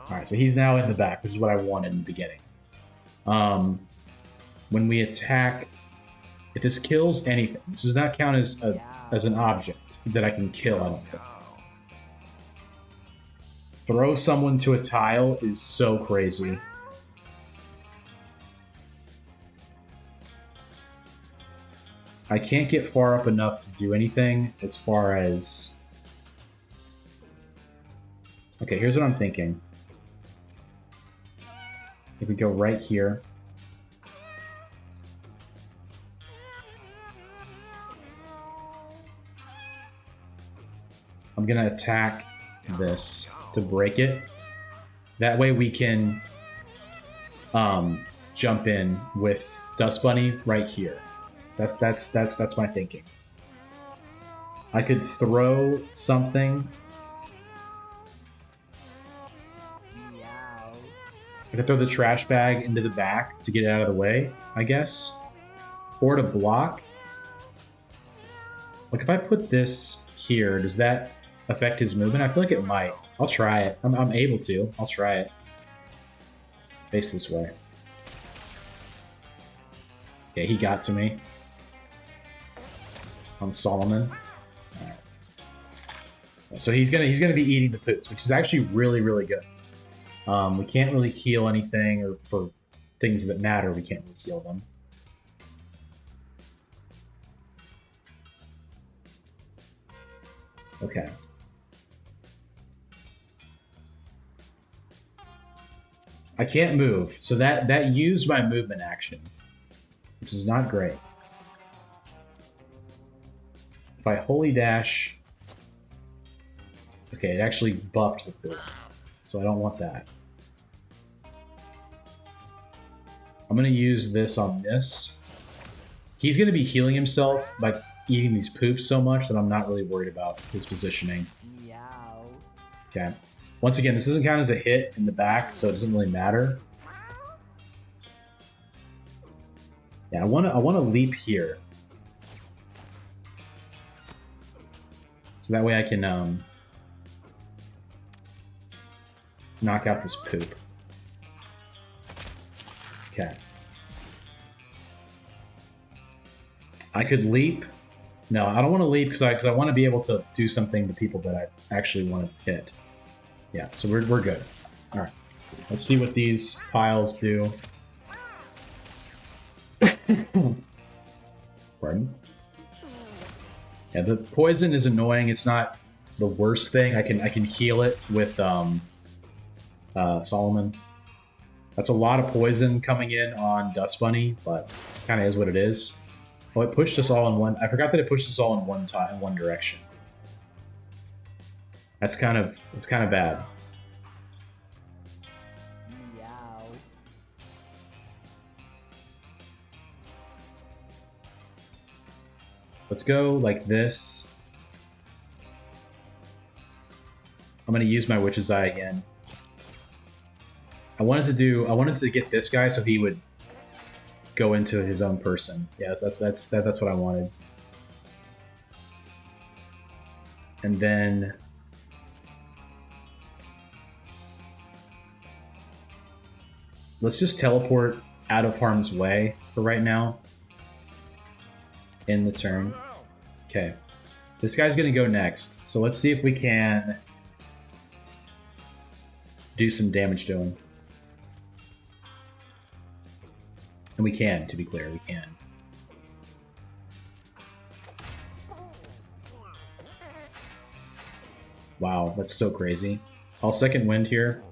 Alright, so he's now in the back, which is what I wanted in the beginning. When we attack, if this kills anything, this does not count as an object that I can kill, I don't think. Throw someone to a tile is so crazy. I can't get far up enough to do anything as far as... Okay, here's what I'm thinking. If we go right here. I'm gonna attack this to break it. That way we can jump in with Dust Bunny right here. That's my thinking. I could throw something. I could throw the trash bag into the back to get it out of the way, I guess. Or to block. Like if I put this here, does that affect his movement? I feel like it might. I'll try it. I'm able to. I'll try it. Face this way. Okay, he got to me. On Solomon. Alright. So he's gonna be eating the poops, which is actually really, really good. We can't really heal anything, or for things that matter, we can't really heal them. Okay. I can't move, so that used my movement action, which is not great. If I Holy Dash... Okay, it actually buffed the poop, so I don't want that. I'm going to use this on this. He's going to be healing himself by eating these poops so much that I'm not really worried about his positioning. Okay. Once again, this doesn't count as a hit in the back, so it doesn't really matter. Yeah, I want to leap here. So that way I can knock out this poop. Okay. I could leap. No, I don't want to leap because I want to be able to do something to people that I actually want to hit. Yeah, so we're good. All right. Let's see what these piles do. Pardon? Yeah, the poison is annoying. It's not the worst thing. I can heal it with Solomon. That's a lot of poison coming in on Dust Bunny, but kind of is what it is. Oh, it pushed us all in one. I forgot that it pushed us all in one direction. It's kind of bad. Let's go like this. I'm gonna use my Witch's Eye again. I wanted to get this guy so he would go into his own person. Yeah, that's what I wanted. And then let's just teleport out of harm's way for right now. In the turn. Okay. This guy's gonna go next. So let's see if we can do some damage to him. And we can, to be clear, we can. Wow, that's so crazy. I'll second wind here.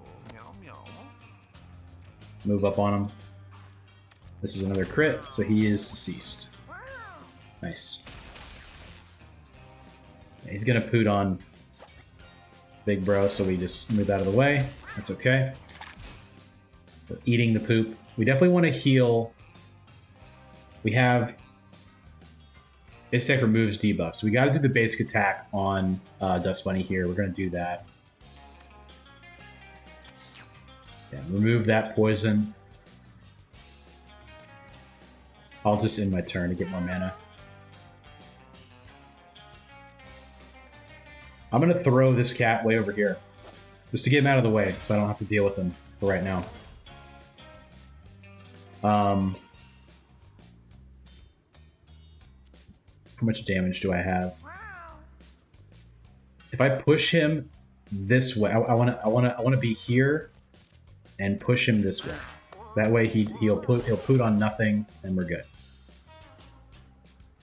Move up on him. This is another crit, so he is deceased. Nice. Yeah, he's gonna poot on Big Bro, so we just move out of the way. That's okay. We're eating the poop. We definitely want to heal. We have Its tech removes debuffs. So we got to do the basic attack on Dust Bunny here. We're going to do that. Yeah, remove that poison. I'll just end my turn to get more mana. I'm going to throw this cat way over here. Just to get him out of the way, so I don't have to deal with him for right now. How much damage do I have? If I push him this way, I want to be here and push him this way. That way he'll put on nothing, and we're good.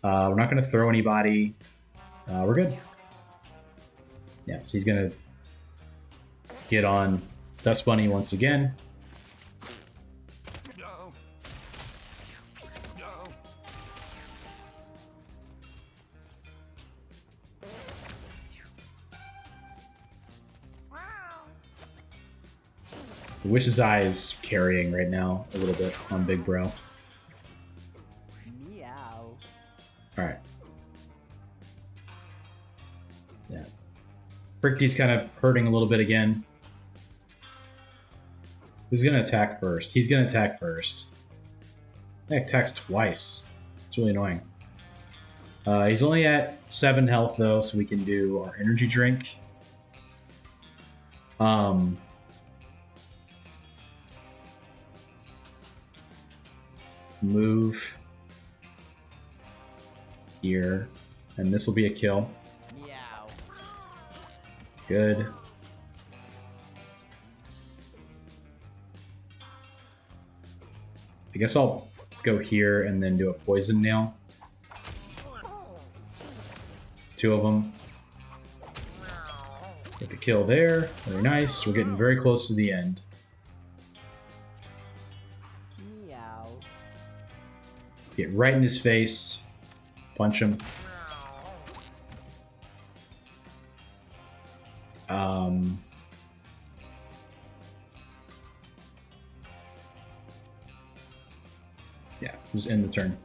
We're not going to throw anybody. We're good. Yeah, so he's going to get on Dust Bunny once again. The Wish's Eye is carrying right now a little bit on Big Bro. Meow. Alright. Yeah. Fricty's kind of hurting a little bit again. Who's going to attack first? He's going to attack first. He attacks twice. It's really annoying. He's only at 7 health, though, so we can do our energy drink. Move here, and this will be a kill. Meow. Good. I guess I'll go here and then do a poison nail. 2 of them. Get the kill there. Very nice. We're getting very close to the end. Meow. Get right in his face. Punch him. Yeah, just end the turn.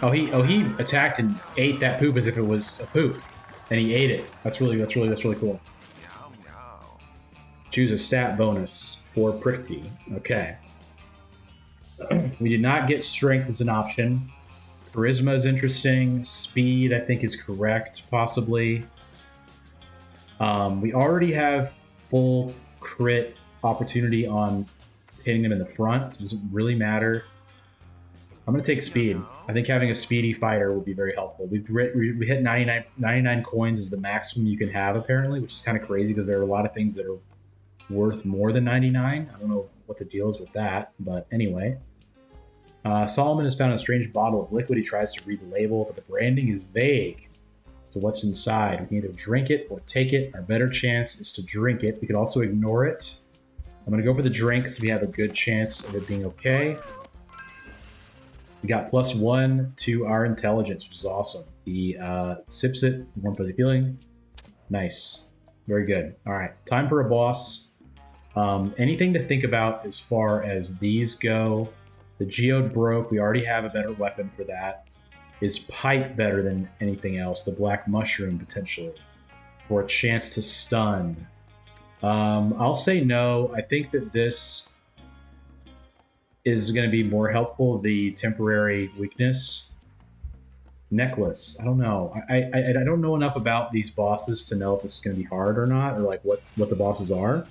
Oh, he attacked and ate that poop as if it was a poop, and he ate it. That's really cool. Choose a stat bonus for Prickty. Okay. We did not get strength as an option. Charisma is interesting. Speed, I think, is correct, possibly. We already have full crit opportunity on hitting them in the front. So it doesn't really matter. I'm going to take speed. I think having a speedy fighter will be very helpful. We hit 99 coins is the maximum you can have, apparently, which is kind of crazy because there are a lot of things that are worth more than 99. I don't know what the deal is with that, but anyway. Solomon has found a strange bottle of liquid. He tries to read the label, but the branding is vague as to what's inside. We can either drink it or take it. Our better chance is to drink it. We could also ignore it. I'm going to go for the drink so we have a good chance of it being okay. We got +1 to our intelligence, which is awesome. He sips it, warm fuzzy feeling. Nice. Very good. All right, time for a boss. Anything to think about as far as these go? The Geode broke. We already have a better weapon for that. Is Pipe better than anything else? The Black Mushroom, potentially. For a chance to stun. I'll say no. I think that this is going to be more helpful. The temporary weakness. Necklace. I don't know. I don't know enough about these bosses to know if this is going to be hard or not, or like what the bosses are.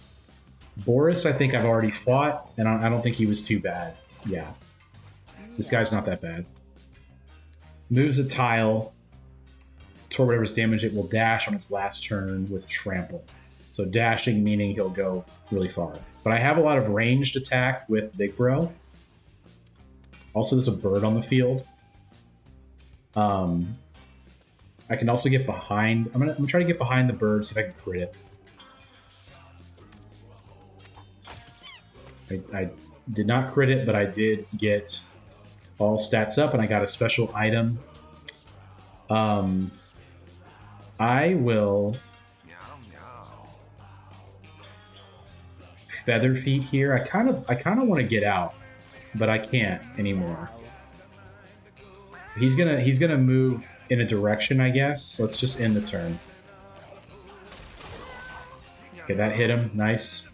Boris, I think I've already fought, and I don't think he was too bad. Yeah. This guy's not that bad. Moves a tile. Toward whatever's damage, it will dash on its last turn with trample. So dashing meaning he'll go really far. But I have a lot of ranged attack with Big Bro. Also, there's a bird on the field. I can also get behind. I'm gonna try to get behind the bird, see if I can crit it. I did not crit it, but I did get all stats up, and I got a special item. I will Feather Feet here. I kind of want to get out, but I can't anymore. He's gonna move in a direction, I guess. Let's just end the turn. Okay, that hit him. Nice.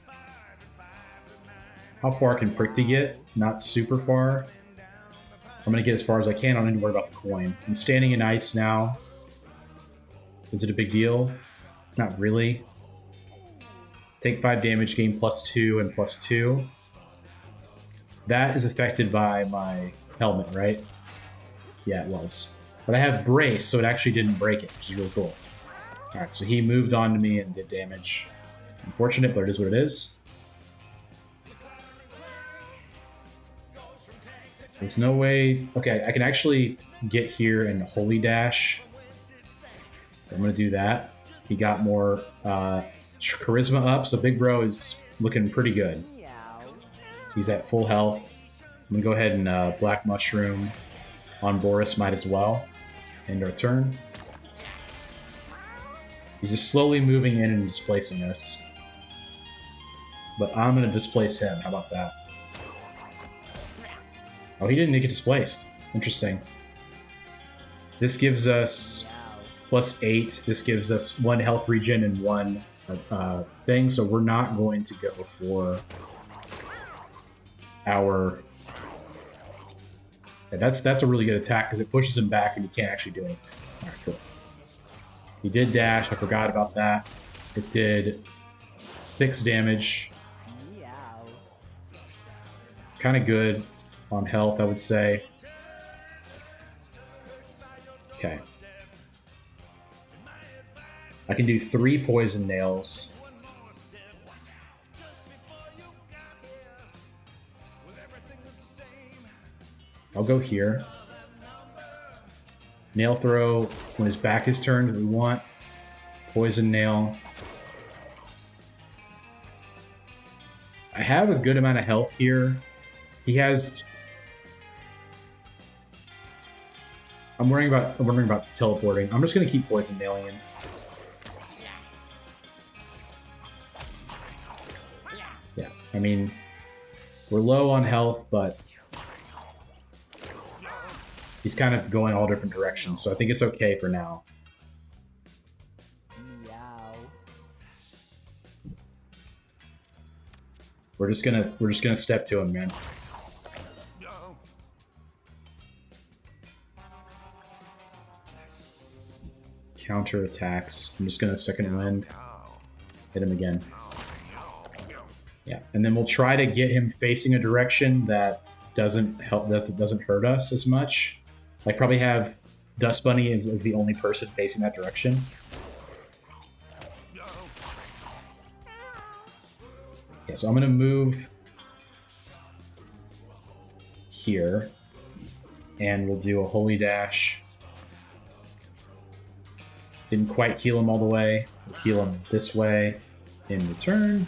How far can Prickty get? Not super far. I'm gonna get as far as I can. I don't need to worry about the coin. I'm standing in ice now. Is it a big deal? Not really. Take 5 damage, gain +2 and +2. That is affected by my helmet, right? Yeah, it was. But I have brace, so it actually didn't break it, which is really cool. Alright, so he moved on to me and did damage. Unfortunate, but it is what it is. There's no way... Okay, I can actually get here and Holy Dash. So I'm going to do that. He got more charisma up, so Big Bro is looking pretty good. He's at full health. I'm going to go ahead and Black Mushroom on Boris, might as well. End our turn. He's just slowly moving in and displacing us. But I'm going to displace him. How about that? Oh, he didn't get displaced. Interesting. This gives us +8. This gives us 1 health regen and 1 thing, so we're not going to go for our... Yeah, that's a really good attack because it pushes him back and he can't actually do anything. Alright, cool. He did dash. I forgot about that. It did 6 damage. Kind of good on health, I would say. Okay. I can do 3 poison nails. I'll go here. Nail throw when his back is turned, we want. Poison nail. I have a good amount of health here. He has... I'm worrying about teleporting. I'm just gonna keep poison nailing him. Yeah, I mean, we're low on health, but he's kind of going all different directions, so I think it's okay for now. We're just gonna step to him, man. Counter attacks. I'm just gonna second wind. Hit him again. Yeah, and then we'll try to get him facing a direction that doesn't hurt us as much. Like probably have Dust Bunny as the only person facing that direction. Yeah, so I'm gonna move here, and we'll do a Holy Dash. Didn't quite heal him all the way. We'll heal him this way in return.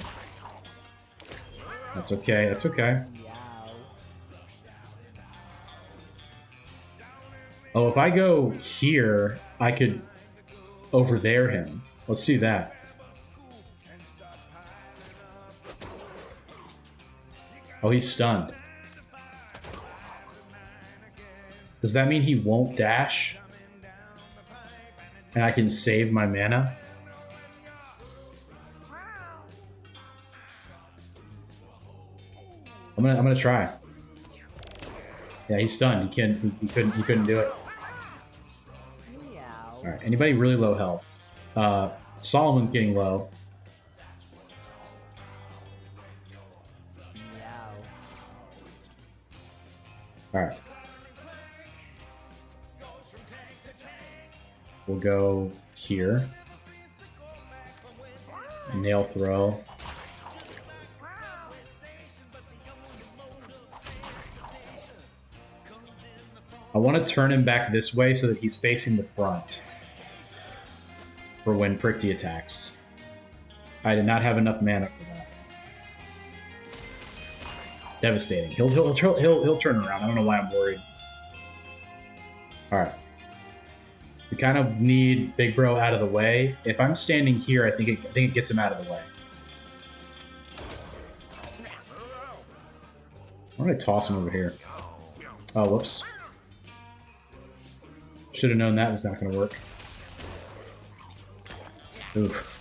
That's okay, that's okay. Oh, if I go here, I could over there him. Let's do that. Oh, he's stunned. Does that mean he won't dash? And I can save my mana? I'm gonna try. Yeah, he's stunned. He couldn't do it. Alright, anybody really low health? Solomon's getting low. Alright. We'll go here. Nail throw. I want to turn him back this way so that he's facing the front for when Prickty attacks. I did not have enough mana for that. Devastating. He'll turn around. I don't know why I'm worried. All right. We kind of need Big Bro out of the way. If I'm standing here, I think it gets him out of the way. I'm gonna toss him over here. Oh, whoops. Should have known that was not going to work. Oof.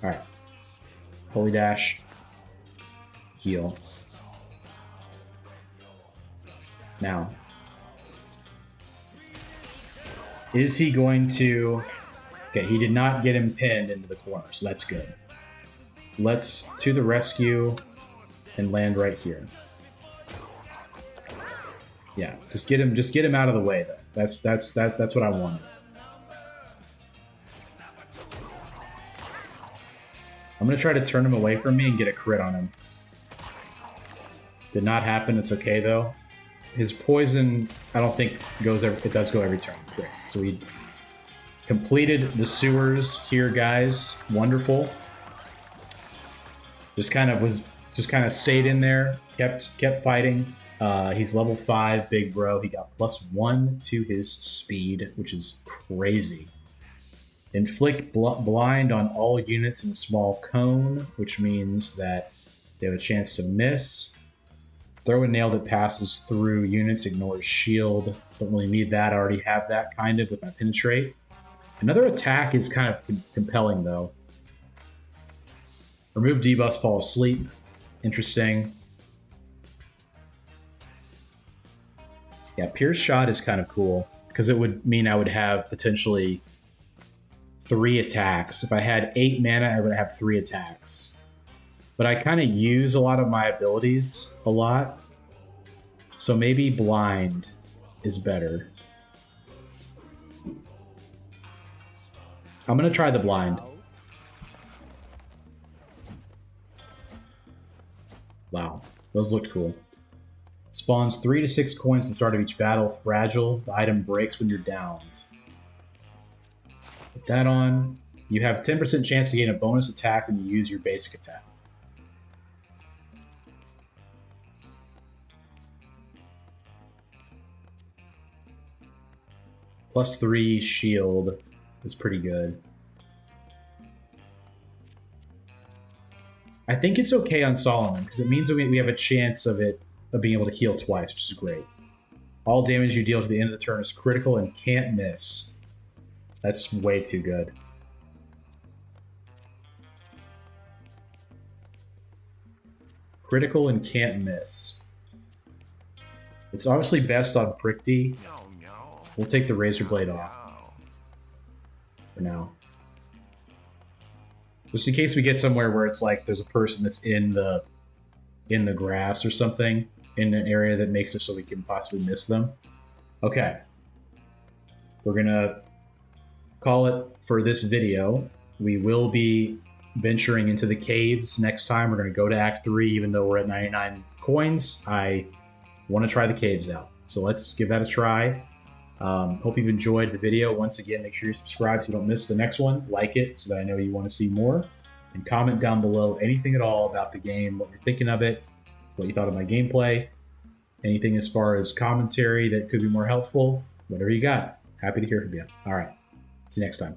Alright. Holy dash. Heal. Now. Is he going to... Okay, he did not get him pinned into the corner, so that's good. Let's to the rescue and land right here. Yeah, just get him out of the way though. That's what I wanted. I'm gonna try to turn him away from me and get a crit on him. Did not happen, it's okay though. His poison, I don't think goes every, it does go every turn. Great. So we completed the sewers here, guys. Wonderful. Just kind of stayed in there, kept fighting. He's level 5, big bro. He got +1 to his speed, which is crazy. Inflict blind on all units in a small cone, which means that they have a chance to miss. Throw a nail that passes through units, ignores shield. Don't really need that. I already have that kind of with my penetrate. Another attack is kind of compelling though. Remove debuffs, fall asleep. Interesting. Yeah, Pierce Shot is kind of cool because it would mean I would have potentially 3 attacks. If I had 8 mana, I would have 3 attacks. But I kind of use a lot of my abilities a lot. So maybe Blind is better. I'm going to try the Blind. Wow, those looked cool. Spawns 3 to 6 coins at the start of each battle. Fragile. The item breaks when you're downed. Put that on. You have a 10% chance to gain a bonus attack when you use your basic attack. +3 shield is pretty good. I think it's okay on Solomon because it means that we have a chance of being able to heal twice, which is great. All damage you deal to the end of the turn is critical and can't miss. That's way too good. Critical and can't miss. It's obviously best on Prick D. We'll take the Razor Blade off for now. Just in case we get somewhere where it's like there's a person that's in the grass or something in an area that makes it so we can possibly miss them. Okay. We're gonna call it for this video. We will be venturing into the caves next time. We're gonna go to Act 3 even though we're at 99 coins. I want to try the caves out. So let's give that a try. Hope you've enjoyed the video. Once again, make sure you subscribe so you don't miss the next one. Like it so that I know you want to see more. And comment down below anything at all about the game, what you're thinking of it, what you thought of my gameplay, anything as far as commentary that could be more helpful, whatever you got. Happy to hear from you. All right. See you next time.